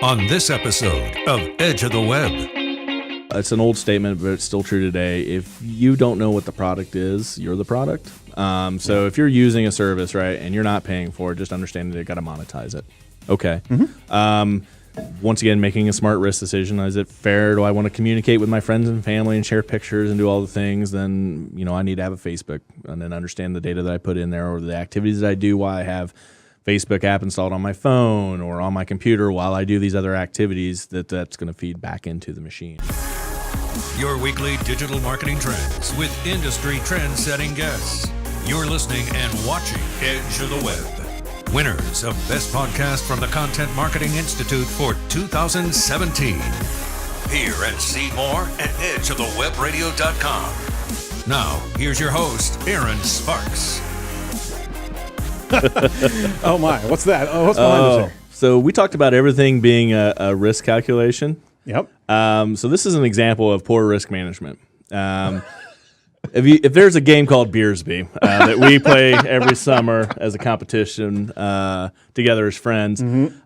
on this episode of Edge of the Web. It's an old statement, but it's still true today. If you don't know what the product is, you're the product. So if you're using a service, right, and you're not paying for it, just understand that you've got to monetize it. Okay. Once again, making a smart risk decision. Is it fair? Do I want to communicate with my friends and family and share pictures and do all the things? Then, I need to have a Facebook and then understand the data that I put in there or the activities that I do while I have Facebook app installed on my phone or on my computer while I do these other activities that's going to feed back into the machine. Your weekly digital marketing trends with industry trend-setting guests. You're listening and watching Edge of the Web. Winners of Best Podcast from the Content Marketing Institute for 2017. Hear and see more at edgeofthewebradio.com. Now, here's your host, Aaron Sparks. Oh my, what's that? Oh, what's behind us here? So we talked about everything being a risk calculation. Yep. So this is an example of poor risk management. If there's a game called Beersby that we play every summer as a competition together as friends,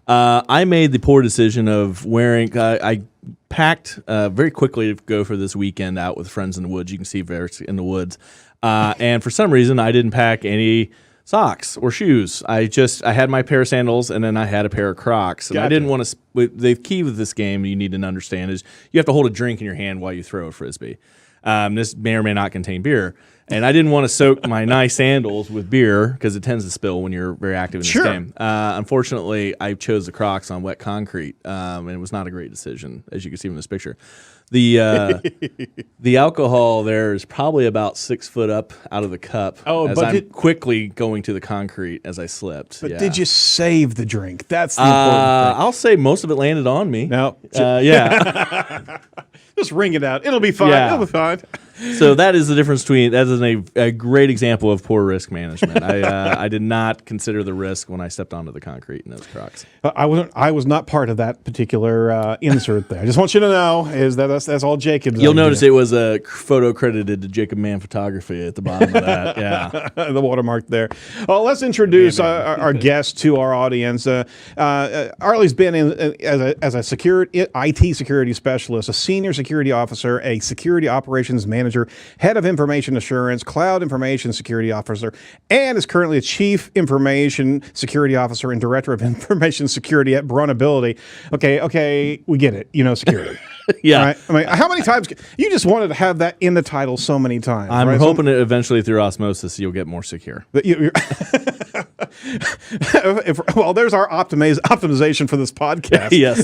I made the poor decision of wearing. I packed very quickly to go for this weekend out with friends in the woods. You can see Verts in the woods, and for some reason I didn't pack any socks or shoes. I had my pair of sandals and then I had a pair of Crocs. And Gotcha. I didn't want to. The key with this game you need to understand is you have to hold a drink in your hand while you throw a frisbee. This may or may not contain beer. And I didn't want to soak my nice sandals with beer because it tends to spill when you're very active in this game. Unfortunately, I chose the Crocs on wet concrete, and it was not a great decision, as you can see from this picture. The alcohol there is probably about 6 foot up out of the cup as I'm quickly going to the concrete as I slipped. But did you save the drink? That's the important thing. I'll say most of it landed on me. No. Yeah. Just ring it out. It'll be fine. Yeah. It'll be fine. So that is the difference between, that is a great example of poor risk management. I did not consider the risk when I stepped onto the concrete in those Crocs. I was not part of that particular insert there. I just want you to know is that that's all Jacob's. You'll notice it was a photo credited to Jacob Mann Photography at the bottom of that. Yeah. The watermark there. Well, let's introduce our guest to our audience. Arlie's been in as a IT security specialist, a senior security officer, a security operations manager, head of information assurance, cloud information security officer, and is currently a chief information security officer and director of information security at BraunAbility. Okay, we get it. Security. Yeah. Right? I mean, how many times you just wanted to have that in the title so many times? I'm right? hoping that eventually through osmosis you'll get more secure. Well, there's our optimization for this podcast. Yes.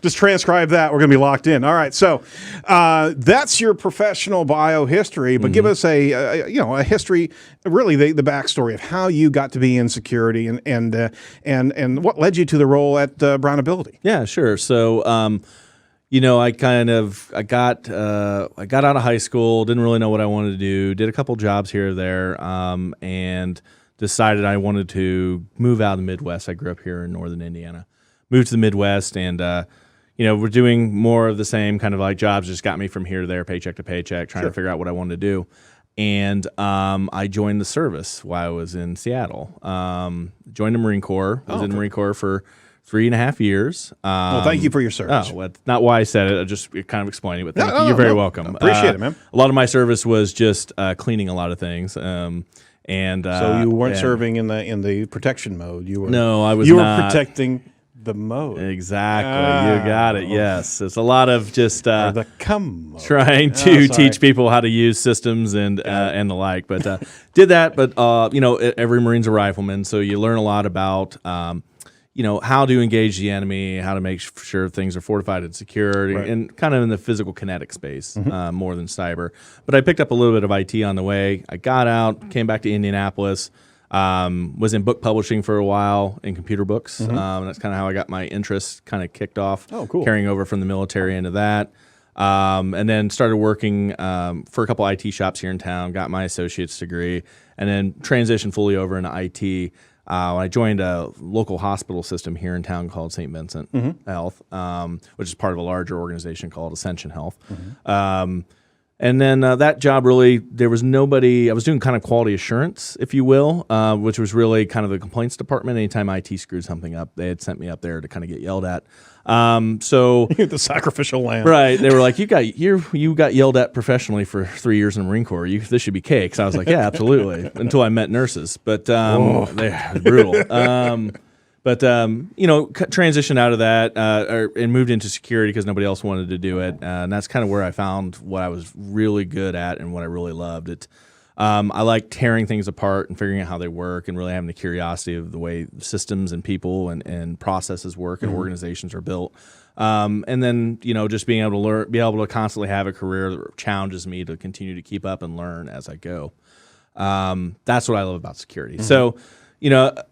Just transcribe that. We're going to be locked in. All right. So that's your professional biohistory, but give us a history, really the backstory of how you got to be in security and what led you to the role at BraunAbility. Yeah, sure. So, I got out of high school, didn't really know what I wanted to do, did a couple jobs here or there, and decided I wanted to move out of the Midwest. I grew up here in northern Indiana. Moved to the Midwest, and we're doing more of the same kind of like jobs. Just got me from here to there, paycheck to paycheck, trying to figure out what I wanted to do. And I joined the service while I was in Seattle. Joined the Marine Corps. Was in the Marine Corps for 3.5 years. Well, thank you for your service. Well, not why I said it. I just kind of explaining it. But thank you. You're very welcome. Appreciate it, man. A lot of my service was just cleaning a lot of things. So you weren't serving in the protection mode. No, I was not. You not. were protecting the mode. Exactly. You got it. Yes. It's a lot of just the come mode. Trying to teach people how to use systems and the like. But did that. But every Marine's a rifleman, so you learn a lot about how to engage the enemy, how to make sure things are fortified and secured, and kind of in the physical kinetic space more than cyber. But I picked up a little bit of IT on the way. I got out, came back to Indianapolis, was in book publishing for a while in computer books. That's kind of how I got my interest kind of kicked off, carrying over from the military into that. And then started working for a couple IT shops here in town, got my associate's degree, and then transitioned fully over into IT. I joined a local hospital system here in town called St. Vincent Health, which is part of a larger organization called Ascension Health. And then that job really, there was nobody, I was doing kind of quality assurance, if you will, which was really kind of the complaints department. Anytime IT screwed something up, they had sent me up there to kind of get yelled at. So the sacrificial lamb. Right. They were like, you got yelled at professionally for 3 years in the Marine Corps. This should be cakes. I was like, yeah, absolutely. Until I met nurses. But they're brutal. Transitioned out of that and moved into security because nobody else wanted to do it. And that's kind of where I found what I was really good at and what I really loved. I like tearing things apart and figuring out how they work and really having the curiosity of the way systems and people and processes work and organizations are built. And then, just being able to be able to constantly have a career that challenges me to continue to keep up and learn as I go. That's what I love about security. So,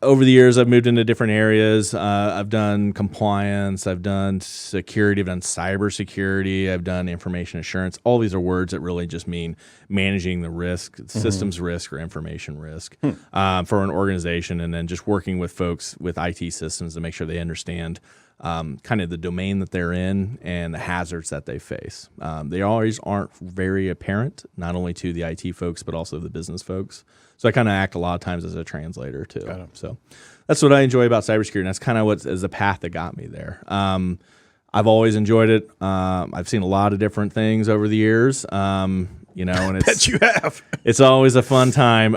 over the years, I've moved into different areas. I've done compliance, I've done security, I've done cybersecurity, I've done information assurance. All these are words that really just mean managing the risk, systems risk or information risk for an organization, and then just working with folks with IT systems to make sure they understand kind of the domain that they're in and the hazards that they face. They always aren't very apparent, not only to the IT folks, but also the business folks. So I kind of act a lot of times as a translator too. So that's what I enjoy about cybersecurity. And that's kind of what is the path that got me there. I've always enjoyed it. I've seen a lot of different things over the years. And it's, Bet you have. It's always a fun time.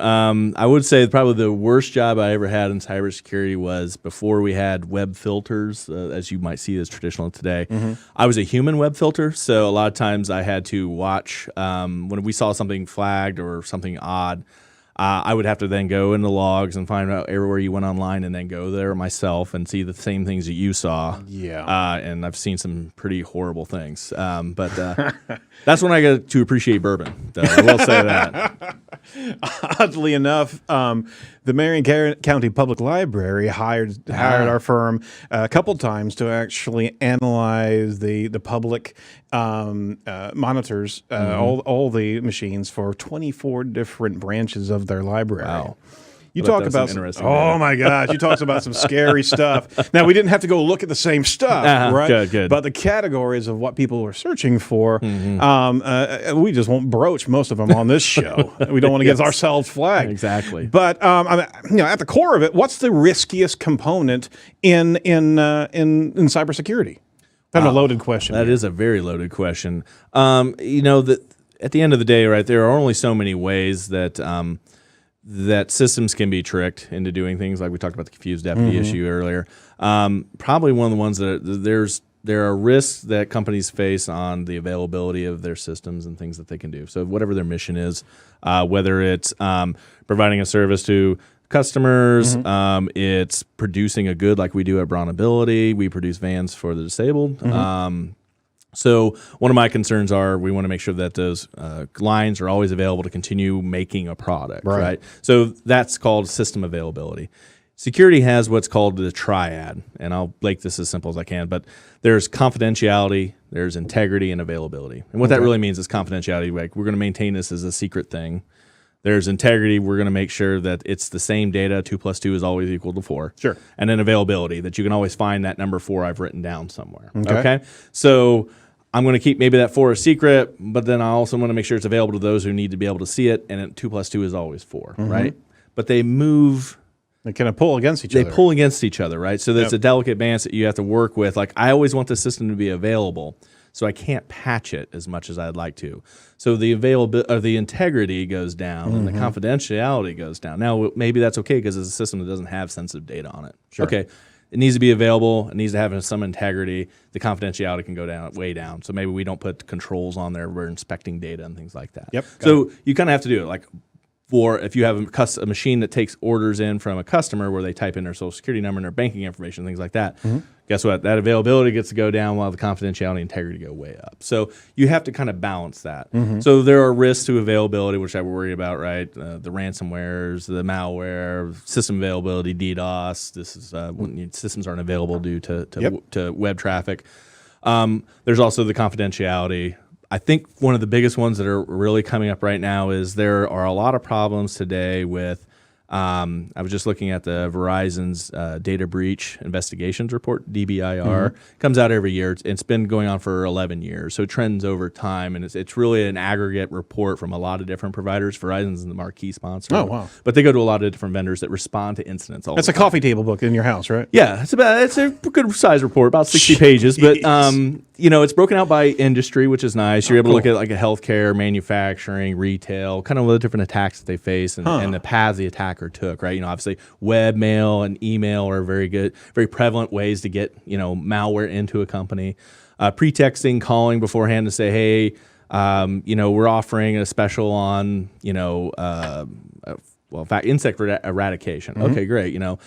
I would say probably the worst job I ever had in cybersecurity was before we had web filters, as you might see as traditional today. I was a human web filter, so a lot of times I had to watch when we saw something flagged or something odd. I would have to then go in the logs and find out everywhere you went online and then go there myself and see the same things that you saw. Yeah. And I've seen some pretty horrible things. But that's when I got to appreciate bourbon. I will say that. Oddly enough, the Marion County Public Library hired our firm a couple times to actually analyze the public monitors, all the machines for 24 different branches of their library. Wow. You talk about my gosh! You talked about some scary stuff. Now we didn't have to go look at the same stuff, right? Good. But the categories of what people are searching for, we just won't broach most of them on this show. We don't want to get ourselves flagged. Exactly. But at the core of it, what's the riskiest component in cybersecurity? Kind of a loaded question. That is a very loaded question. That at the end of the day, right, there are only so many ways that that systems can be tricked into doing things like we talked about the confused deputy issue earlier. Probably one of the ones that there are risks that companies face on the availability of their systems and things that they can do. So whatever their mission is, whether it's providing a service to customers, it's producing a good like we do at BraunAbility. We produce vans for the disabled. So one of my concerns are we want to make sure that those lines are always available to continue making a product, right? So that's called system availability. Security has what's called the triad, and I'll make this as simple as I can, but there's confidentiality, there's integrity, and availability. And what that really means is confidentiality, like we're going to maintain this as a secret thing. There's integrity. We're going to make sure that it's the same data. 2 + 2 is always equal to 4. Sure. And then availability, that you can always find that number 4 I've written down somewhere. Okay. So I'm going to keep maybe that 4 a secret, but then I also want to make sure it's available to those who need to be able to see it. And 2 + 2 is always 4, right? But they move. They kind of pull against each other. They pull against each other, right? So there's a delicate balance that you have to work with. Like I always want the system to be available, so I can't patch it as much as I'd like to. So the availability or the integrity goes down and the confidentiality goes down. Now maybe that's okay because it's a system that doesn't have sensitive data on it. Sure. Okay, it needs to be available. It needs to have some integrity. The confidentiality can go down way down. So maybe we don't put controls on there. We're inspecting data and things like that. Yep. So you kind of have to do it like. For if you have a machine that takes orders in from a customer where they type in their social security number and their banking information, things like that, guess what? That availability gets to go down while the confidentiality and integrity go way up. So you have to kind of balance that. So there are risks to availability, which I worry about, right? The ransomwares, the malware, system availability, DDoS. This is when systems aren't available due to web traffic. There's also the confidentiality. I think one of the biggest ones that are really coming up right now is there are a lot of problems today with I was just looking at the Verizon's data breach investigations report, DBIR. Comes out every year. It's been going on for 11 years, so it trends over time, and it's really an aggregate report from a lot of different providers. Verizon's the marquee sponsor. Oh, wow. But they go to a lot of different vendors that respond to incidents all That's the a time. coffee table book in your house, right? Yeah, it's a good size report, about 60 pages. But it's broken out by industry, which is nice. You're able to look at like a healthcare, manufacturing, retail, kind of the different attacks that they face and the paths the attacker took. Right, obviously web mail and email are very prevalent ways to get malware into a company. Pretexting, calling beforehand to say, hey, we're offering a special on in fact, insect eradication. Okay, great. You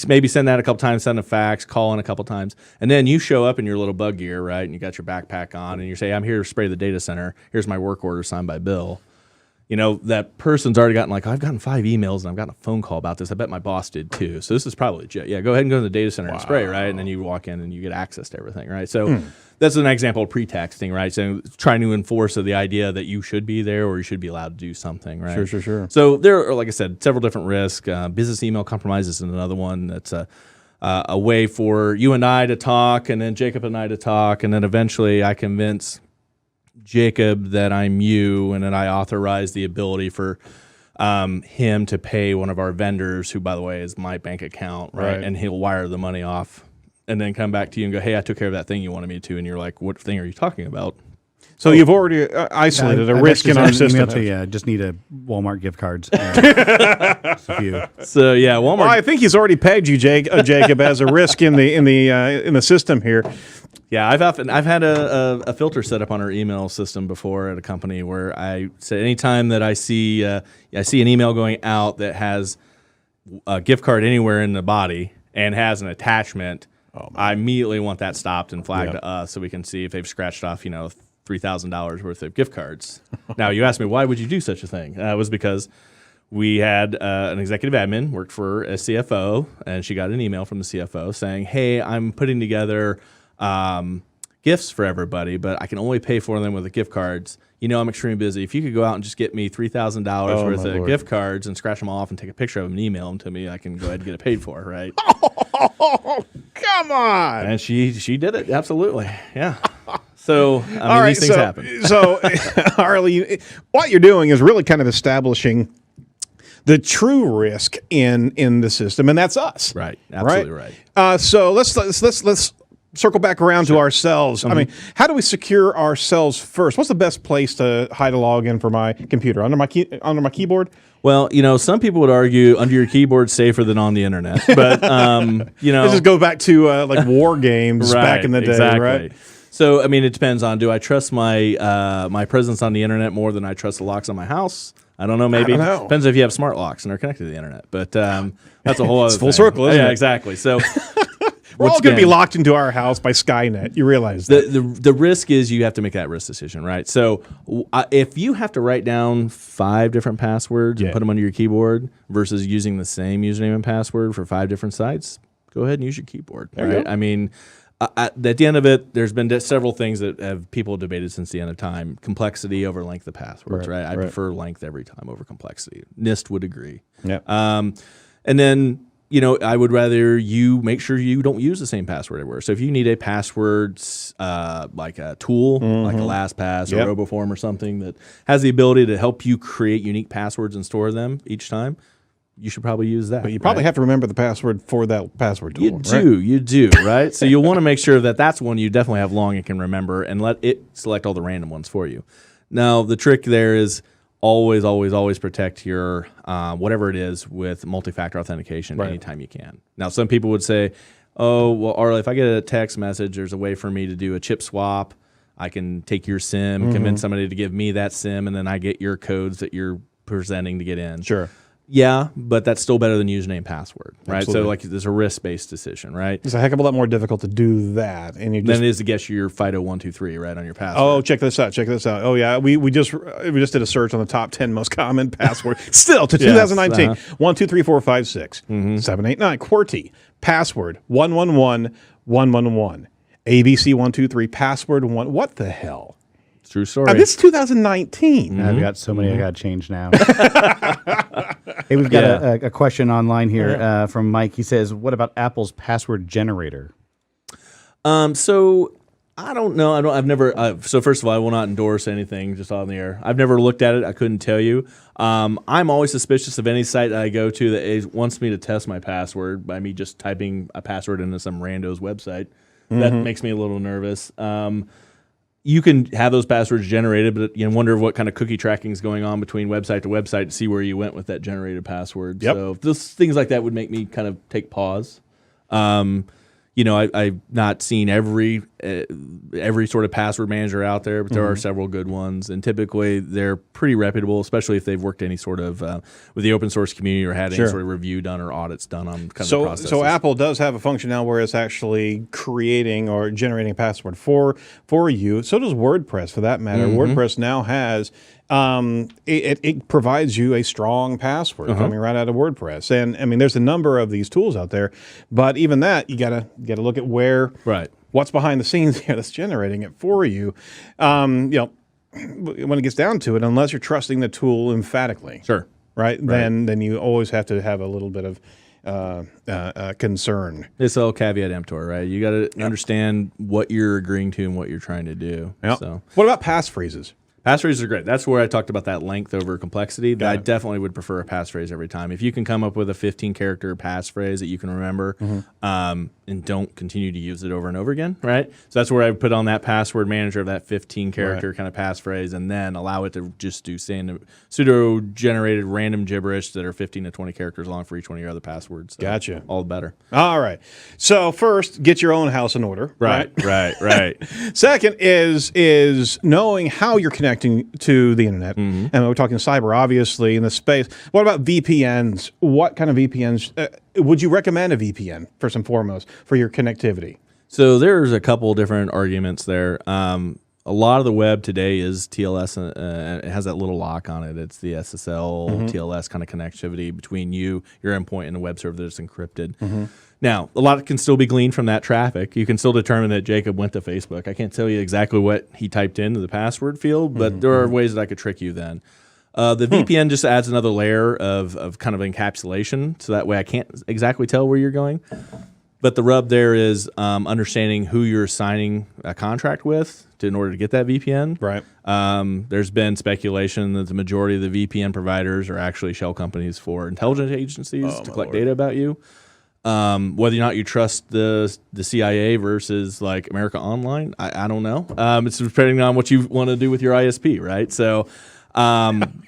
maybe send that a couple times, send a fax, call in a couple times, and then you show up in your little bug gear, right? And you got your backpack on, and you say, I'm here to spray the data center. Here's my work order signed by Bill. That person's already gotten I've gotten 5 emails and I've gotten a phone call about this. I bet my boss did too. So this is probably legit. Yeah, go ahead and go to the data center and spray, right? And then you walk in and you get access to everything, right? So that's an example of pretexting, right? So trying to enforce the idea that you should be there or you should be allowed to do something, right? Sure. So there are, like I said, several different risks. Business email compromise is another one that's a way for you and I to talk, and then Jacob and I to talk, and then eventually I convince Jacob that I'm you, and then I authorize the ability for him to pay one of our vendors, who, by the way, is my bank account, right? And he'll wire the money off and then come back to you and go, hey, I took care of that thing you wanted me to. And you're like, what thing are you talking about? So you've already isolated a risk in our system. I just need a Walmart gift cards. Just a few. So yeah, Walmart. Well, I think he's already pegged you, Jacob, as a risk in the system here. Yeah, I've had a filter set up on our email system before at a company where I say anytime that I see an email going out that has a gift card anywhere in the body and has an attachment, I immediately want that stopped and flagged to us so we can see if they've scratched off $3,000 worth of gift cards. Now, you asked me, why would you do such a thing? It was because we had an executive admin, worked for a CFO, and she got an email from the CFO saying, hey, I'm putting together gifts for everybody, but I can only pay for them with the gift cards. I'm extremely busy. If you could go out and just get me $3,000 worth of gift cards and scratch them off and take a picture of them and email them to me, I can go ahead and get it paid for, right? Oh, come on. And she did it, absolutely. Yeah. So, these things happen. So, Arlie, what you're doing is really kind of establishing the true risk in the system, and that's us. Right. Absolutely right. So let's circle back around to ourselves. I mean, how do we secure ourselves first? What's the best place to hide a login for my computer? Under my keyboard? Well, some people would argue under your keyboard safer than on the internet, but This just go back to like war games back in the day, exactly. right? So, it depends on, do I trust my my presence on the internet more than I trust the locks on my house? I don't know, maybe. Depends if you have smart locks and are connected to the internet. But that's a whole other It's full thing. circle, isn't it? Yeah, exactly. So we're all going to be locked into our house by Skynet. You realize that. The risk is you have to make that risk decision, right? So if you have to write down 5 different passwords and put them under your keyboard versus using the same username and password for 5 different sites, go ahead and use your keyboard. There you go. At the end of it, there's been several things that have people debated since the end of time. Complexity over length of passwords, right? I prefer length every time over complexity. NIST would agree. Yeah. And then, I would rather you make sure you don't use the same password everywhere. So if you need a password like a tool, like a LastPass or RoboForm or something that has the ability to help you create unique passwords and store them each time, you should probably use that. But you probably have to remember the password for that password tool. You do, right? So you'll want to make sure that that's one you definitely have long and can remember, and let it select all the random ones for you. Now, the trick there is always protect your whatever it is with multi-factor authentication anytime you can. Now, some people would say, oh, well, Arlie, if I get a text message, there's a way for me to do a chip swap. I can take your SIM, convince somebody to give me that SIM, and then I get your codes that you're presenting to get in. Sure. Yeah, but that's still better than username password, right? Absolutely. So there's a risk-based decision, right? It's a heck of a lot more difficult to do that, and Than it is to guess your FIDO123 right on your password. Oh, check this out! Oh yeah, we just did a search on the top 10 most common password. Still to 2019, 1 2 3 4 5 6 7 8 9 QWERTY password 111 111 ABC 123 password 1. What the hell? True story. This is 2019. I've got so many I got to change now. Hey, we've got a question online here from Mike. He says, what about Apple's password generator? So I don't know. I've never. So first of all, I will not endorse anything just on the air. I've never looked at it. I couldn't tell you. I'm always suspicious of any site that I go to that wants me to test my password by me just typing a password into some rando's website. That makes me a little nervous. You can have those passwords generated, but you wonder what kind of cookie tracking is going on between website to website to see where you went with that generated password. Yep. So those things like that would make me kind of take pause. I've not seen every sort of password manager out there, but there are several good ones, and typically they're pretty reputable, especially if they've worked any sort of with the open source community or had any sort of review done or audits done on kind of the processes. So Apple does have a function now where it's actually creating or generating a password for you. So does WordPress, for that matter. WordPress now has it provides you a strong password coming right out of WordPress, and I mean there's a number of these tools out there, but even that you gotta look at what's behind the scenes here that's generating it for you. When it gets down to it, unless you're trusting the tool emphatically, right? Then you always have to have a little bit of concern. It's all caveat emptor, right? You got to understand what you're agreeing to and what you're trying to do. Yep. So, what about passphrases? Passphrases are great. That's where I talked about that length over complexity. I definitely would prefer a passphrase every time. If you can come up with a 15-character passphrase that you can remember and don't continue to use it over and over again, right? So that's where I would put on that password manager of that 15-character kind of passphrase and then allow it to just do pseudo-generated random gibberish that are 15 to 20 characters long for each one of your other passwords. So Gotcha. All the better. All right. So first, get your own house in order. Right. Second is knowing how you're connecting to the internet. And we're talking cyber, obviously, in the space. What about VPNs? What kind of VPNs? Would you recommend a VPN, first and foremost, for your connectivity? So there's a couple different arguments there. A lot of the web today is TLS. It has that little lock on it. It's the SSL, TLS kind of connectivity between your endpoint, and the web server that's encrypted. Now, a lot can still be gleaned from that traffic. You can still determine that Jacob went to Facebook. I can't tell you exactly what he typed into the password field, but there are ways that I could trick you then. The VPN just adds another layer of kind of encapsulation, so that way I can't exactly tell where you're going. But the rub there is understanding who you're signing a contract with in order to get that VPN. Right. There's been speculation that the majority of the VPN providers are actually shell companies for intelligence agencies to collect data about you. Whether or not you trust the CIA versus like America Online, I don't know. It's depending on what you want to do with your ISP, right? So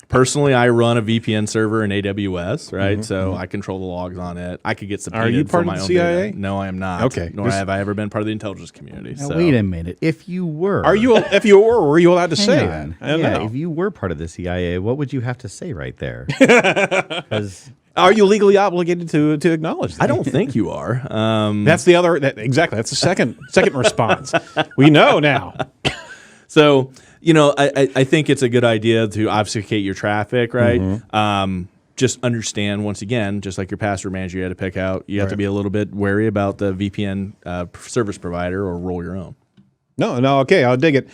personally, I run a VPN server in AWS, right? So I control the logs on it. I could get subpoenaed Are you part for my of the own CIA? data. No, I am not. Okay. Nor have I ever been part of the intelligence community. Now, So. wait a minute. If you were, were you allowed to say that? on. I don't know. If you were part of the CIA, what would you have to say right there? 'Cause Are you legally obligated to acknowledge that? I don't think you are. That's the other. Exactly. That's the second response. We know now. So, I think it's a good idea to obfuscate your traffic, right? Just understand, once again, just like your password manager you had to pick out, you have to be a little bit wary about the VPN service provider or roll your own. No, okay, I'll dig it.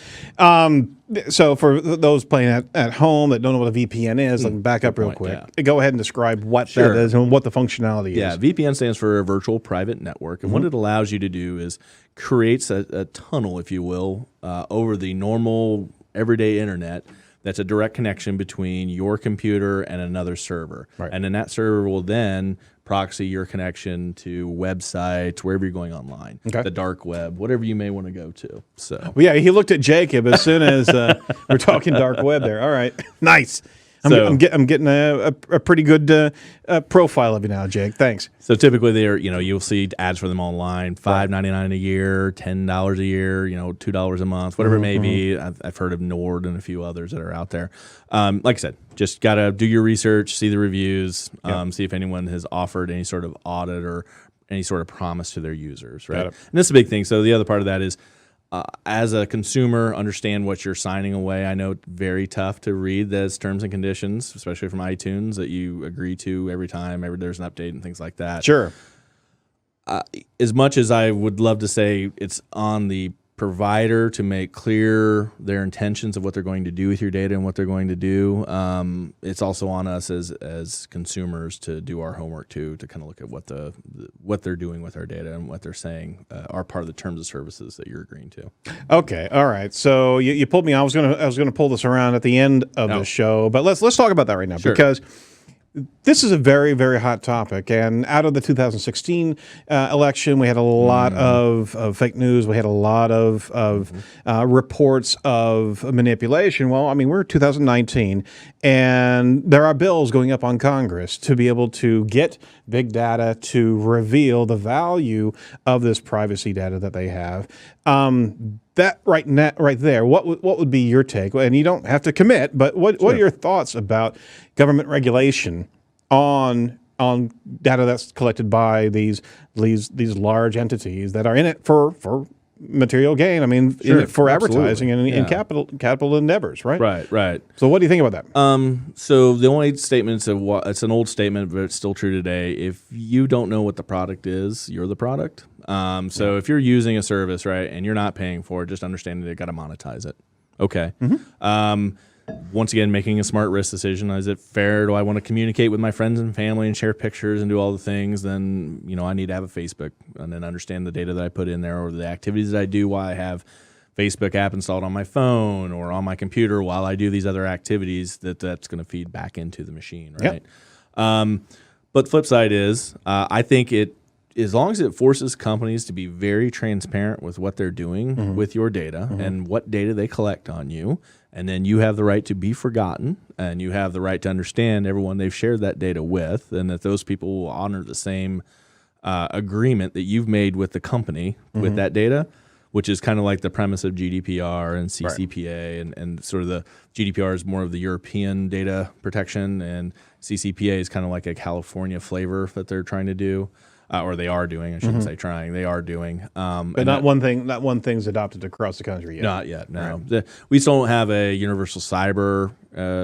So for those playing at home that don't know what a VPN is, let me back up real quick. Go ahead and describe what that is and what the functionality is. Yeah, VPN stands for a virtual private network, and what it allows you to do is creates a tunnel, if you will, over the normal everyday internet. That's a direct connection between your computer and another server. Right. And then that server will then proxy your connection to websites, wherever you're going online, the dark web, whatever you may want to go to. So, well, yeah, he looked at Jacob as soon as we're talking dark web there. All right, nice. I'm getting a pretty good profile of you now, Jake. Thanks. So typically, you'll see ads for them online, $5.99 a year, $10 a year, $2 a month, whatever it may be. I've heard of Nord and a few others that are out there. Like I said, just gotta do your research, see the reviews, see if anyone has offered any sort of audit or any sort of promise to their users, right? And this is a big thing. So the other part of that is, as a consumer, understand what you're signing away. I know it's very tough to read those terms and conditions, especially from iTunes, that you agree to every time there's an update and things like that. Sure. As much as I would love to say it's on the provider to make clear their intentions of what they're going to do with your data and what they're going to do. It's also on us as consumers to do our homework too, to kind of look at what they're doing with our data and what they're saying are part of the terms of services that you're agreeing to. Okay, all right. So you pulled me. I was gonna pull this around at the end of the show, but let's talk about that right now because this is a very, very hot topic. And out of the 2016 election, we had a lot of fake news. We had a lot of reports of manipulation. Well, I mean, we're 2019, and there are bills going up on Congress to be able to get big data to reveal the value of this privacy data that they have. That right there, what would be your take? And you don't have to commit, but what are your thoughts about government regulation on data that's collected by these large entities that are in it for material gain? I mean, in it for advertising and in capital endeavors, right? Right. So what do you think about that? So the only statements of it's an old statement, but it's still true today. If you don't know what the product is, you're the product. So if you're using a service, right, and you're not paying for it, just understand that you've got to monetize it. Okay. Once again, making a smart risk decision. Is it fair? Do I want to communicate with my friends and family and share pictures and do all the things? Then, I need to have a Facebook and then understand the data that I put in there or the activities that I do while I have Facebook app installed on my phone or on my computer while I do these other activities that's going to feed back into the machine, right? But flip side is, I think as long as it forces companies to be very transparent with what they're doing with your data and what data they collect on you, and then you have the right to be forgotten and you have the right to understand everyone they've shared that data with, and that those people will honor the same agreement that you've made with the company with that data, which is kind of like the premise of GDPR and CCPA, and sort of the GDPR is more of the European data protection, and CCPA is kind of like a California flavor that they're trying to do. Or they are doing. I shouldn't say trying. They are doing. But not one thing's adopted across the country yet. Not yet. No, we still don't have a universal cyber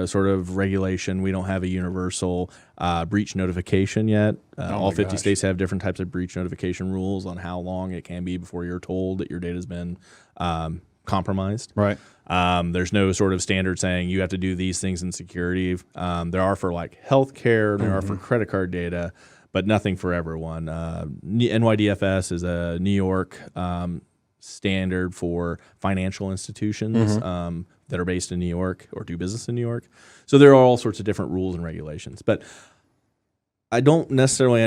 sort of regulation. We don't have a universal breach notification yet. All 50 states have different types of breach notification rules on how long it can be before you're told that your data has been compromised. Right. There's no sort of standard saying you have to do these things in security. There are for like healthcare. There are for credit card data. But nothing for everyone. NYDFS is a New York standard for financial institutions that are based in New York or do business in New York. So there are all sorts of different rules and regulations. But I don't necessarily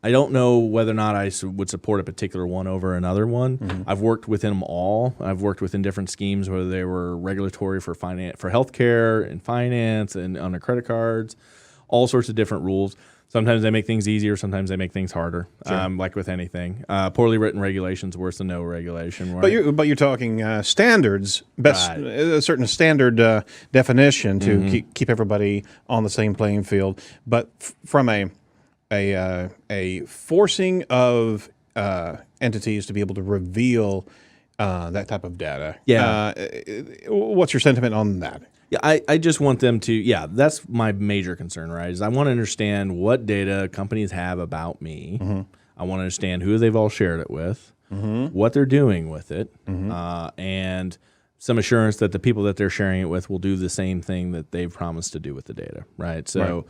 I don't know whether or not I would support a particular one over another one. I've worked within them all. I've worked within different schemes, whether they were regulatory for healthcare and finance and on their credit cards, all sorts of different rules. Sometimes they make things easier. Sometimes they make things harder. Like with anything, poorly written regulations worse than no regulation. Right? But you're talking standards, a certain standard definition to keep everybody on the same playing field. But from a forcing of entities to be able to reveal that type of data. What's your sentiment on that? Yeah, I just want them to, that's my major concern, right, is I want to understand what data companies have about me. I want to understand who they've all shared it with, what they're doing with it, and some assurance that the people that they're sharing it with will do the same thing that they've promised to do with the data, right? So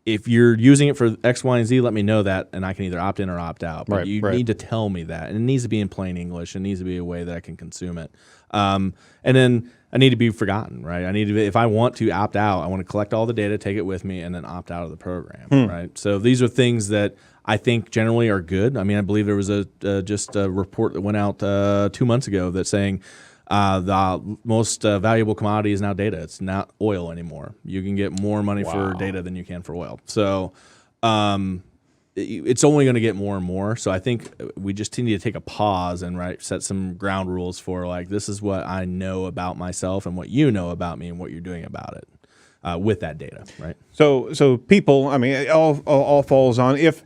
if you're using it for X, Y, and Z, let me know that, and I can either opt in or opt out. But you need to tell me that, and it needs to be in plain English. It needs to be a way that I can consume it. And then I need to be forgotten, right? I need to be, if I want to opt out, I want to collect all the data, take it with me, and then opt out of the program, right? So these are things that I think generally are good. I mean, I believe there was just a report that went out 2 months ago that's saying the most valuable commodity is now data. It's not oil anymore. You can get more money for data than you can for oil. So it's only going to get more and more. So I think we just need to take a pause and set some ground rules for like, this is what I know about myself and what you know about me and what you're doing about it with that data, right? So people, I mean, it all falls on if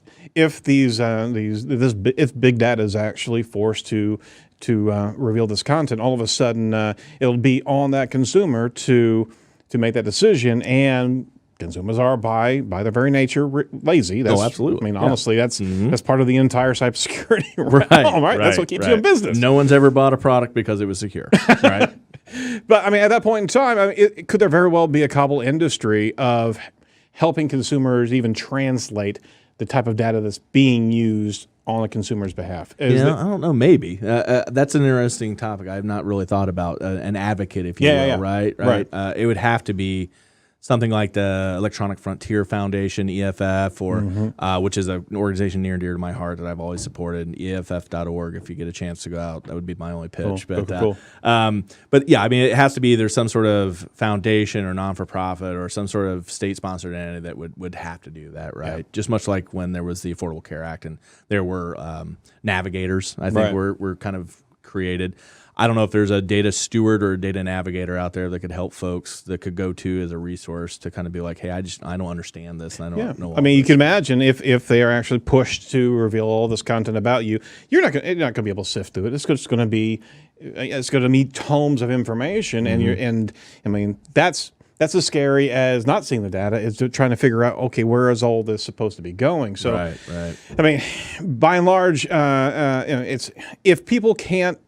big data is actually forced to reveal this content, all of a sudden it'll be on that consumer to make that decision, and consumers are by their very nature lazy. That's, absolutely. I mean, honestly, that's part of the entire cybersecurity realm, right? That's what keeps you in business. No one's ever bought a product because it was secure, right? But I mean, at that point in time, I mean, could there very well be a cobble industry of helping consumers even translate the type of data that's being used on a consumer's behalf? I don't know. Maybe that's an interesting topic. I have not really thought about an advocate, if you will. Right. It would have to be something like the Electronic Frontier Foundation, EFF, or which is an organization near and dear to my heart that I've always supported. EFF.org. If you get a chance to go out, that would be my only pitch. Cool. But yeah, I mean, it has to be either some sort of foundation or non-for-profit or some sort of state-sponsored entity that would have to do that, right? Yeah. Just much like when there was the Affordable Care Act and there were navigators, I think were kind of created. I don't know if there's a data steward or a data navigator out there that could help folks that could go to as a resource to kind of be like, hey, I don't understand this. And I don't know. I mean, you can imagine if they are actually pushed to reveal all this content about you, you're not going to be able to sift through it. It's just going to be, it's going to be tomes of information, and I mean that's as scary as not seeing the data. Is trying to figure out, okay, where is all this supposed to be going? So, right. I mean, by and large, it's if people can't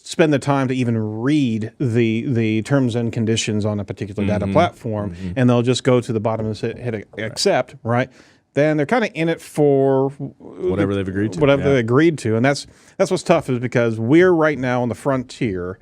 spend the time to even read the terms and conditions on a particular data platform, and they'll just go to the bottom and hit accept, right? Then they're kind of in it for whatever they've agreed to. They agreed to, and that's what's tough, is because we're right now on the frontier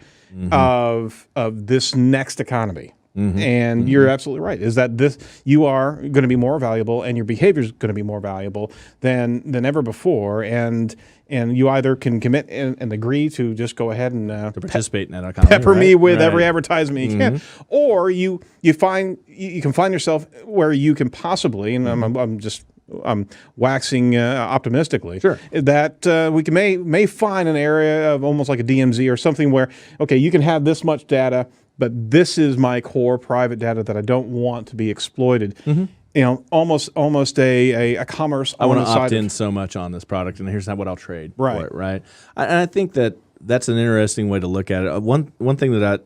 of this next economy. And you're absolutely right, is that you are going to be more valuable and your behavior is going to be more valuable than ever before, and you either can commit and agree to just go ahead and to participate in that economy, pepper me with every advertisement you can, or you can find yourself where you can possibly, and I'm waxing optimistically, that we may find an area of almost like a DMZ or something where, okay, you can have this much data, but this is my core private data that I don't want to be exploited. Almost a commerce. I want to opt in so much on this product, and here's what I'll trade for it. Right. And I think that's an interesting way to look at it. One thing that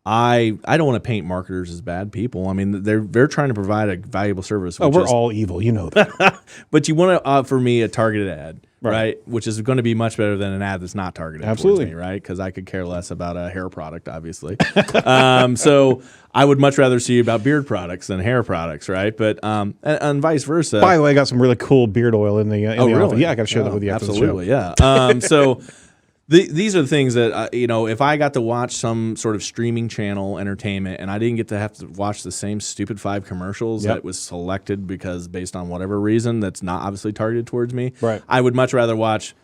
I don't want to paint marketers as bad people. I mean, they're trying to provide a valuable service. We're all evil, you know that. But you want to offer me a targeted ad, right? Which is going to be much better than an ad that's not targeted towards me, right? Because I could care less about a hair product, obviously. So I would much rather see about beard products than hair products, right? But and vice versa. By the way, I got some really cool beard oil in the really? office. Yeah, I got to share that with you after absolutely, the show. Yeah. So these are the things that, if I got to watch some sort of streaming channel entertainment and I didn't get to have to watch the same stupid 5 commercials that was selected because based on whatever reason that's not obviously targeted towards me, I would much rather watch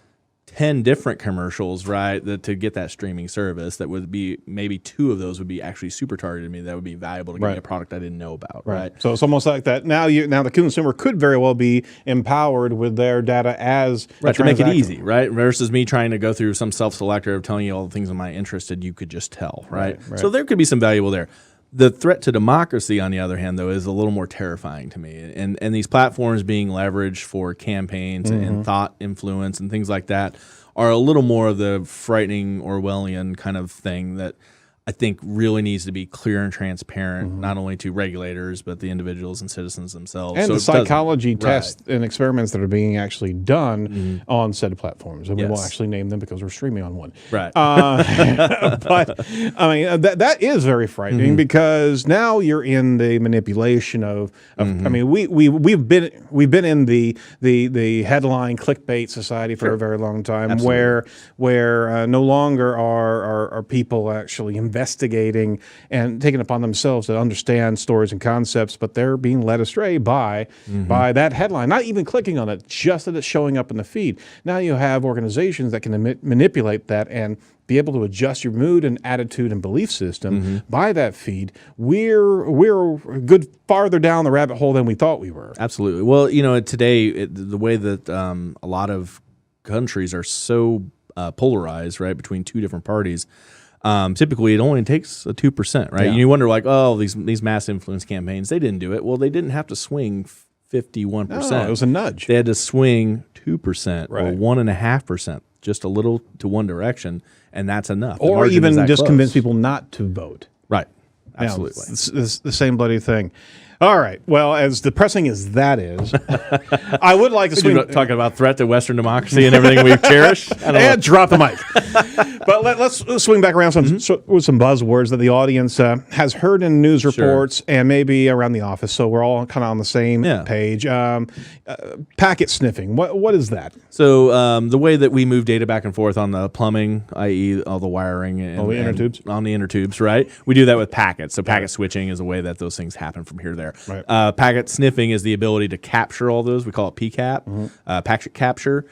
10 different commercials, right, to get that streaming service. That would be, maybe 2 of those would be actually super targeted to me. That would be valuable to give me a product I didn't know about, right? So it's almost like that. Now the consumer could very well be empowered with their data as to make it easy, right? Versus me trying to go through some self-selector of telling you all the things I'm interested, you could just tell, right? So there could be some valuable there. The threat to democracy, on the other hand, though, is a little more terrifying to me. And these platforms being leveraged for campaigns and thought influence and things like that are a little more of the frightening Orwellian kind of thing that I think really needs to be clear and transparent, not only to regulators, but the individuals and citizens themselves. And so the psychology tests and experiments that are being actually done on said platforms. And we won't actually name them because we're streaming on one. Right. But, I mean, that is very frightening because now you're in the manipulation of I mean, we've been in the headline clickbait society for a very long time, where no longer are people actually investigating and taking upon themselves to understand stories and concepts, but they're being led astray by that headline, not even clicking on it, just that it's showing up in the feed. Now you have organizations that can manipulate that and be able to adjust your mood and attitude and belief system by that feed. We're a good farther down the rabbit hole than we thought we were. Absolutely. Well, today, the way that a lot of countries are so polarized, right, between 2 different parties, typically it only takes a 2%, right? And you wonder, like, these mass influence campaigns, they didn't do it. Well, they didn't have to swing 51%. No, it was a nudge. They had to swing 2% or 1.5%, just a little to one direction, and that's enough. Or even just convince people not to vote. Right. Absolutely. It's the same bloody thing. All right. Well, as depressing as that is, I would like to swing. Talking about threat to Western democracy and everything we cherish. And drop the mic. But let's swing back around with some buzzwords that the audience has heard in news reports and maybe around the office. So we're all kind of on the same page. Packet sniffing. What is that? So the way that we move data back and forth on the plumbing, i.e., all the wiring and the inner tubes, on the inner tubes, right? We do that with packets. So packet switching is a way that those things happen from here to there. Right. Packet sniffing is the ability to capture all those. We call it PCAP, packet capture.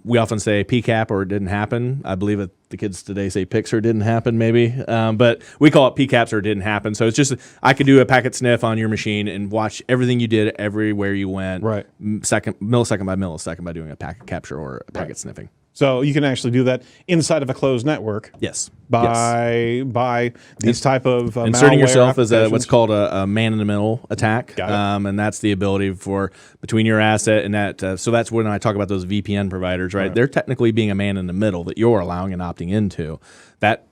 We often say PCAP or it didn't happen. I believe the kids today say PICS or didn't happen, maybe. But we call it PCAPs or it didn't happen. So it's just I could do a packet sniff on your machine and watch everything you did everywhere you went, millisecond by millisecond by doing a packet capture or a packet sniffing. So you can actually do that inside of a closed network. Yes. By these type of inserting malware yourself as what's called a man-in-the-middle attack. Got it. And that's the ability for between your asset and that. So that's when I talk about those VPN providers, right? They're technically being a man in the middle that you're allowing and opting into. That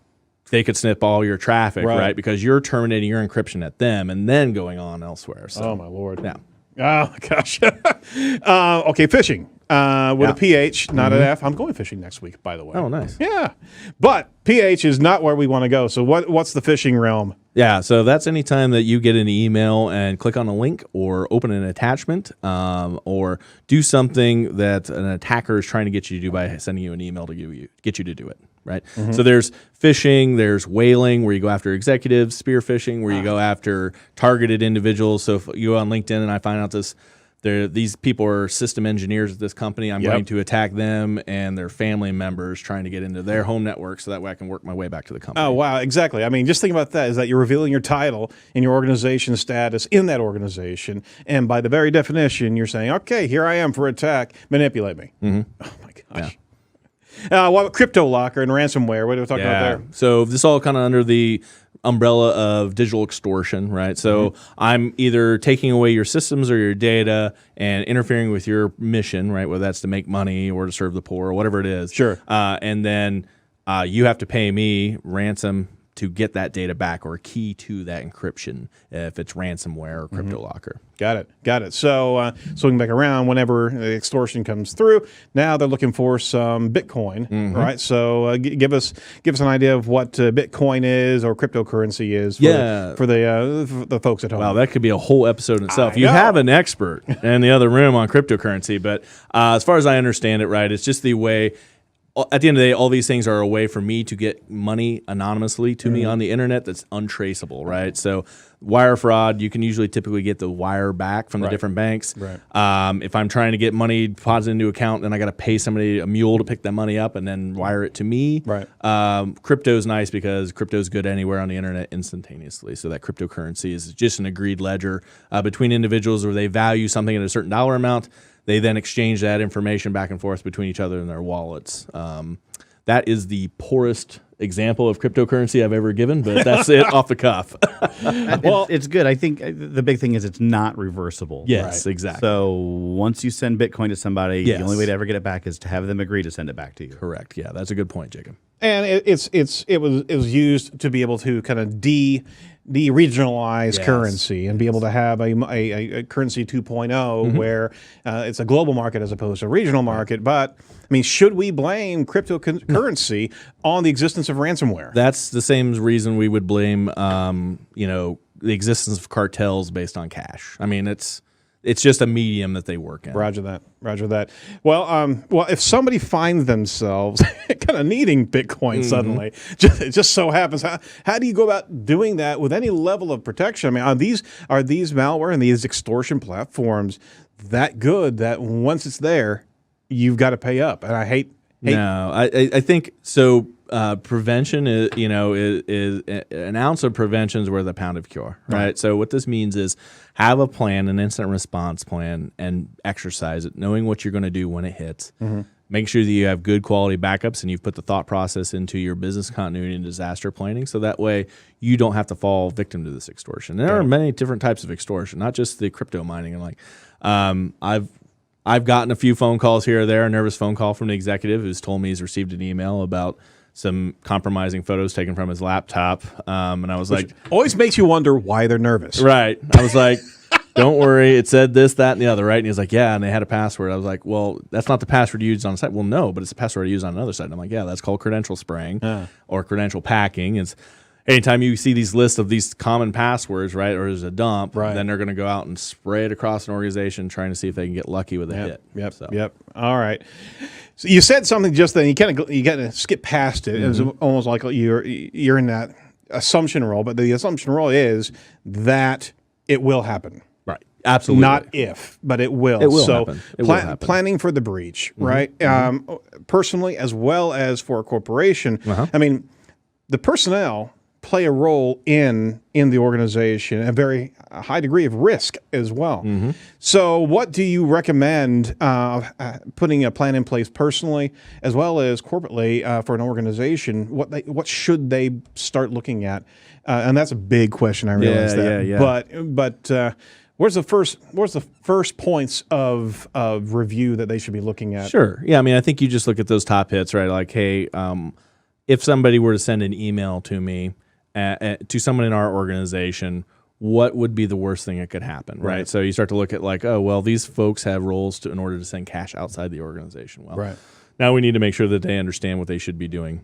they could snip all your traffic, right? Because you're terminating your encryption at them and then going on elsewhere. So, oh my Lord! Yeah. Oh my gosh. Okay, phishing. With a PH, not an F. I'm going fishing next week, by the way. Oh, nice. Yeah. But PH is not where we want to go. So what's the phishing realm? Yeah, so that's any time that you get an email and click on a link or open an attachment or do something that an attacker is trying to get you to do by sending you an email to get you to do it, right? So there's phishing, there's whaling, where you go after executives, spear phishing, where you go after targeted individuals. So if you go on LinkedIn and I find out these people are system engineers at this company, I'm going to attack them and their family members trying to get into their home network so that way I can work my way back to the company. Oh, wow, exactly. I mean, just think about that, is that you're revealing your title and your organization status in that organization. And by the very definition, you're saying, okay, here I am for attack, manipulate me. Oh, my gosh. Yeah. What about crypto locker and ransomware? What are we talking about there? So this all kind of under the umbrella of digital extortion, right? So I'm either taking away your systems or your data and interfering with your mission, right? Whether that's to make money or to serve the poor or whatever it is. Sure. And then you have to pay me ransom to get that data back or a key to that encryption if it's ransomware or crypto locker. Got it. So swinging back around, whenever the extortion comes through, now they're looking for some Bitcoin, right? So give us an idea of what Bitcoin is or cryptocurrency is for the folks at home. Wow, that could be a whole episode in itself. You have an expert in the other room on cryptocurrency, but as far as I understand it, right, it's just the way. At the end of the day, all these things are a way for me to get money anonymously to me on the internet that's untraceable, right? So wire fraud, you can typically get the wire back from the different banks. Right. If I'm trying to get money deposited into an account, then I got to pay somebody, a mule, to pick that money up and then wire it to me. Right. Crypto's nice because crypto's good anywhere on the internet instantaneously. So that cryptocurrency is just an agreed ledger between individuals where they value something at a certain dollar amount. They then exchange that information back and forth between each other in their wallets. That is the poorest example of cryptocurrency I've ever given, but that's it off the cuff. Well, it's good. I think the big thing is it's not reversible. Yes, exactly. So once you send Bitcoin to somebody, the only way to ever get it back is to have them agree to send it back to you. Correct. Yeah, that's a good point, Jacob. And it was used to be able to kind of de-regionalize currency and be able to have a currency 2.0 where it's a global market as opposed to a regional market. But I mean, should we blame cryptocurrency on the existence of ransomware? That's the same reason we would blame, the existence of cartels based on cash. I mean, it's just a medium that they work in. Roger that. Well, if somebody finds themselves kind of needing Bitcoin suddenly, it just so happens, how do you go about doing that with any level of protection? I mean, are these malware and these extortion platforms that good that once it's there, you've got to pay up? And I hate. No, I think so. Prevention is an ounce of prevention is worth a pound of cure, right? So what this means is have a plan, an incident response plan, and exercise it, knowing what you're going to do when it hits. Make sure that you have good quality backups and you've put the thought process into your business continuity and disaster planning, so that way you don't have to fall victim to this extortion. There are many different types of extortion, not just the crypto mining. And I've gotten a few phone calls here or there, a nervous phone call from an executive who's told me he's received an email about some compromising photos taken from his laptop. And I was like... always makes you wonder why they're nervous. Right. I was like, don't worry, it said this, that, and the other, right? And he's like, yeah, and they had a password. I was like, well, that's not the password you used on the site. Well, no, but it's the password I used on another site. And I'm like, yeah, that's called credential spraying or credential packing. It's anytime you see these lists of these common passwords, right, or there's a dump, then they're going to go out and spray it across an organization trying to see if they can get lucky with a hit. Yep. All right. So you said something just then. You kind of skip past it. It was almost like you're in that assumption role, but the assumption role is that it will happen. Right. Absolutely. Not if, but it will. It will happen. It will happen. Planning for the breach, right? Personally, as well as for a corporation. I mean, the personnel play a role in the organization, a very high degree of risk as well. So what do you recommend putting a plan in place personally as well as corporately for an organization? What should they start looking at? And that's a big question, I realize that. But where's the first points of review that they should be looking at? Sure. Yeah, I mean, I think you just look at those top hits, right? Like, hey, if somebody were to send an email to me, to someone in our organization, what would be the worst thing that could happen, right? So you start to look at like, oh, well, these folks have roles in order to send cash outside the organization. Well, now we need to make sure that they understand what they should be doing.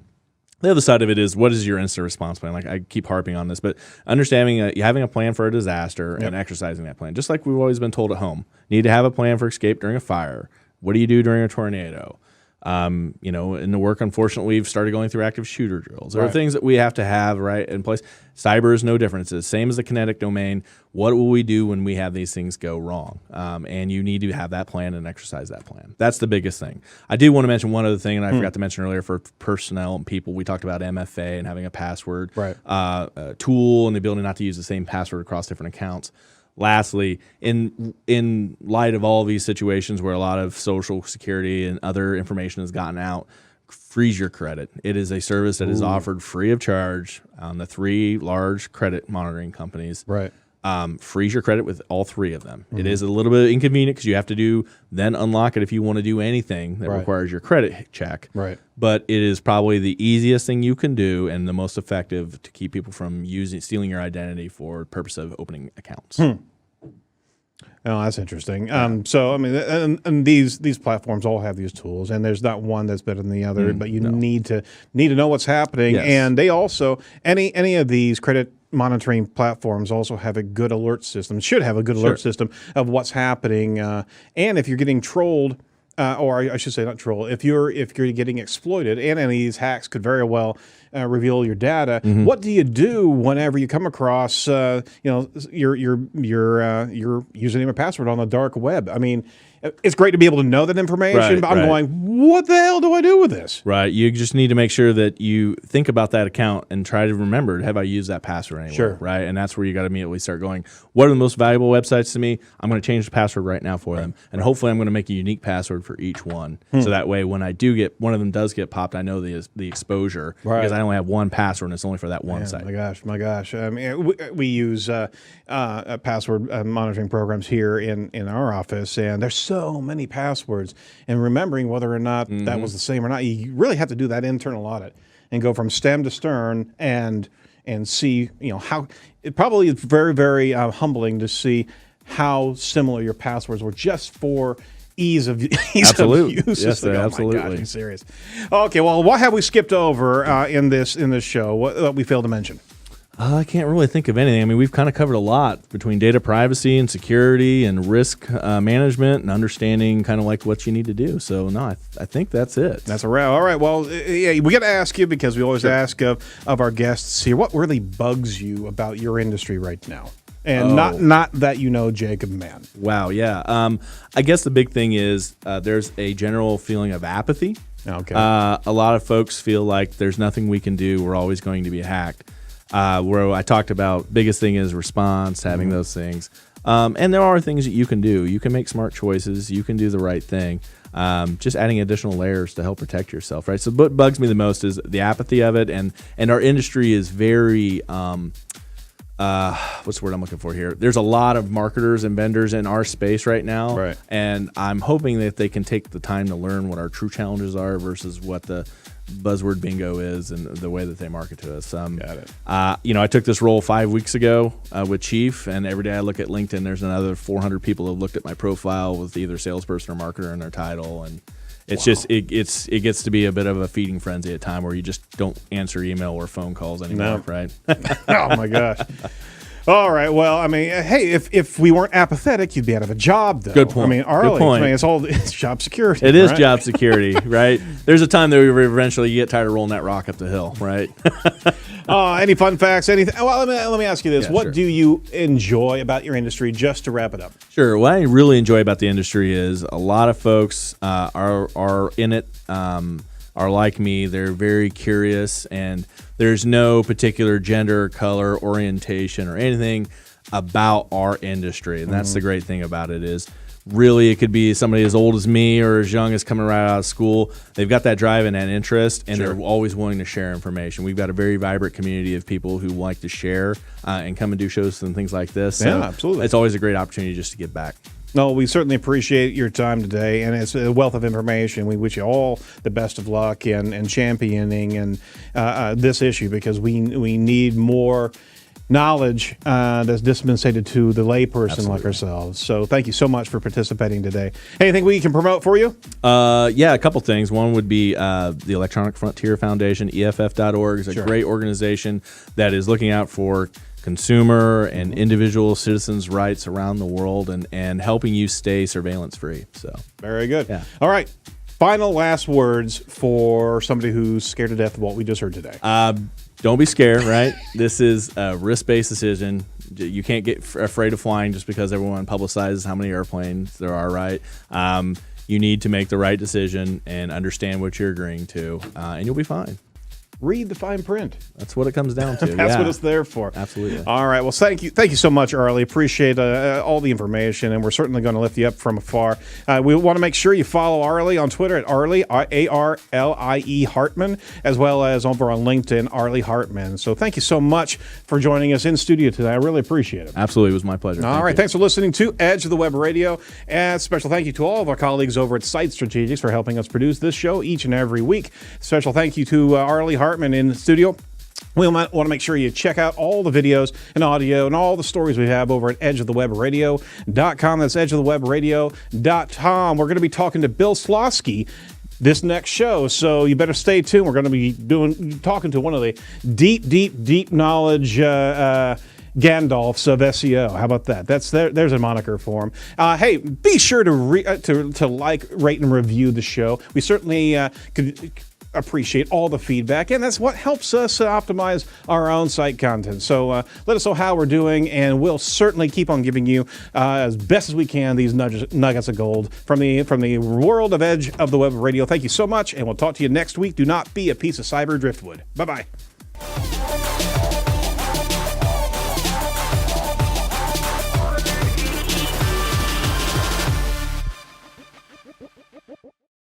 The other side of it is, what is your incident response plan? Like I keep harping on this, but understanding having a plan for a disaster and exercising that plan, just like we've always been told at home. You need to have a plan for escape during a fire. What do you do during a tornado? In the work, unfortunately, we've started going through active shooter drills. There are things that we have to have in place. Cyber is no different. It's the same as the kinetic domain. What will we do when we have these things go wrong? And you need to have that plan and exercise that plan. That's the biggest thing. I do want to mention one other thing, and I forgot to mention earlier for personnel and people. We talked about MFA and having a password tool and the ability not to use the same password across different accounts. Lastly, in light of all these situations where a lot of social security and other information has gotten out, freeze your credit. It is a service that is offered free of charge on the 3 large credit monitoring companies. Freeze your credit with all 3 of them. It is a little bit inconvenient because you have to then unlock it if you want to do anything that requires your credit check. But it is probably the easiest thing you can do and the most effective to keep people from stealing your identity for the purpose of opening accounts. Oh, that's interesting. So, I mean, and these platforms all have these tools, and there's not one that's better than the other. But you need to know what's happening, and they also any of these credit monitoring platforms also have a good alert system. Should have a good alert system of what's happening, and if you're getting trolled. Or I should say not troll. If you're getting exploited, and any of these hacks could very well reveal your data. What do you do whenever you come across your username and password on the dark web? I mean, it's great to be able to know that information, but I'm going, what the hell do I do with this? You just need to make sure that you think about that account and try to remember, have I used that password anywhere? Right, and that's where you got to immediately start going, what are the most valuable websites to me? I'm going to change the password right now for them, and hopefully I'm going to make a unique password for each one, so that way when I do get one of them does get popped, I know the exposure because I only have one password and it's only for that one site. My gosh! I mean, we use password monitoring programs here in our office, and there's so many passwords, and remembering whether or not that was the same or not, you really have to do that internal audit and go from stem to stern and see how it probably is very, very humbling to see how similar your passwords were just for ease of use. Yes, absolutely. absolutely. My gosh, I'm serious. Okay, well, what have we skipped over in this show? What we failed to mention? I can't really think of anything. I mean, we've kind of covered a lot between data privacy and security and risk management and understanding kind of like what you need to do. So, no, I think that's it. That's a wrap. All right. Well, we got to ask you, because we always ask of our guests here, what really bugs you about your industry right now? And not that Jacob Mann. Wow, yeah. I guess the big thing is there's a general feeling of apathy. Okay. A lot of folks feel like there's nothing we can do. We're always going to be hacked. Where I talked about, biggest thing is response, having those things. And there are things that you can do. You can make smart choices. You can do the right thing. Just adding additional layers to help protect yourself, right? So what bugs me the most is the apathy of it. And our industry is very, what's the word I'm looking for here? There's a lot of marketers and vendors in our space right now. Right. And I'm hoping that they can take the time to learn what our true challenges are versus what the buzzword bingo is and the way that they market to us. Got it. I took this role 5 weeks ago with Chief, and every day I look at LinkedIn, there's another 400 people who have looked at my profile with either salesperson or marketer in their title, and it's just it gets to be a bit of a feeding frenzy at time where you just don't answer email or phone calls anymore, right? Oh my gosh. All right. Well, I mean, hey, if we weren't apathetic, you'd be out of a job, though. Good point. I mean, Arlie, Good point. it's job security. It is right? job security, right? There's a time that we eventually get tired of rolling that rock up the hill, right? Any fun facts? Anything? Well, let me ask you this: Yeah, what sure. do you enjoy about your industry? Just to wrap it up. Sure. What I really enjoy about the industry is a lot of folks are in it, are like me. They're very curious, and there's no particular gender, color, orientation, or anything about our industry. And that's the great thing about it is really it could be somebody as old as me or as young as coming right out of school. They've got that drive and that interest, and they're always willing to share information. We've got a very vibrant community of people who like to share and come and do shows and things like this. So Yeah, absolutely. It's always a great opportunity just to give back. No, we certainly appreciate your time today, and it's a wealth of information. We wish you all the best of luck in championing and this issue, because we need more knowledge that's dispensated to the layperson like ourselves. So thank you so much for participating today. Anything we can promote for you? Yeah, a couple things. One would be the Electronic Frontier Foundation, EFF.org, is a great organization that is looking out for consumer and individual citizens' rights around the world and helping you stay surveillance free. So Very good. Yeah. All right. Final last words for somebody who's scared to death of what we just heard today. don't be scared, right? This is a risk-based decision. You can't get afraid of flying just because everyone publicizes how many airplanes there are, right? You need to make the right decision and understand what you're agreeing to, and you'll be fine. Read the fine print. That's what it comes down to. That's what it's there for. Absolutely. All right. Well, thank you so much, Arlie. Appreciate all the information, and we're certainly going to lift you up from afar. We want to make sure you follow Arlie on Twitter at Arlie, Arlie Hartman, as well as over on LinkedIn, Arlie Hartman. So thank you so much for joining us in studio today. I really appreciate it. Absolutely. It was my pleasure. All right. Thanks for listening to Edge of the Web Radio. And special thank you to all of our colleagues over at Site Strategics for helping us produce this show each and every week. Special thank you to Arlie Hartman in the studio. We want to make sure you check out all the videos and audio and all the stories we have over at edgeofthewebradio.com. That's edgeofthewebradio.com. We're going to be talking to Bill Slosky this next show, so you better stay tuned. We're going to be talking to one of the deep knowledge Gandalfs of SEO. How about that? There's a moniker for him. Hey, be sure to like, rate, and review the show. We certainly could appreciate all the feedback, and that's what helps us optimize our own site content. So let us know how we're doing, and we'll certainly keep on giving you as best as we can these nuggets of gold from the world of Edge of the Web Radio. Thank you so much, and we'll talk to you next week. Do not be a piece of cyber driftwood. Bye-bye.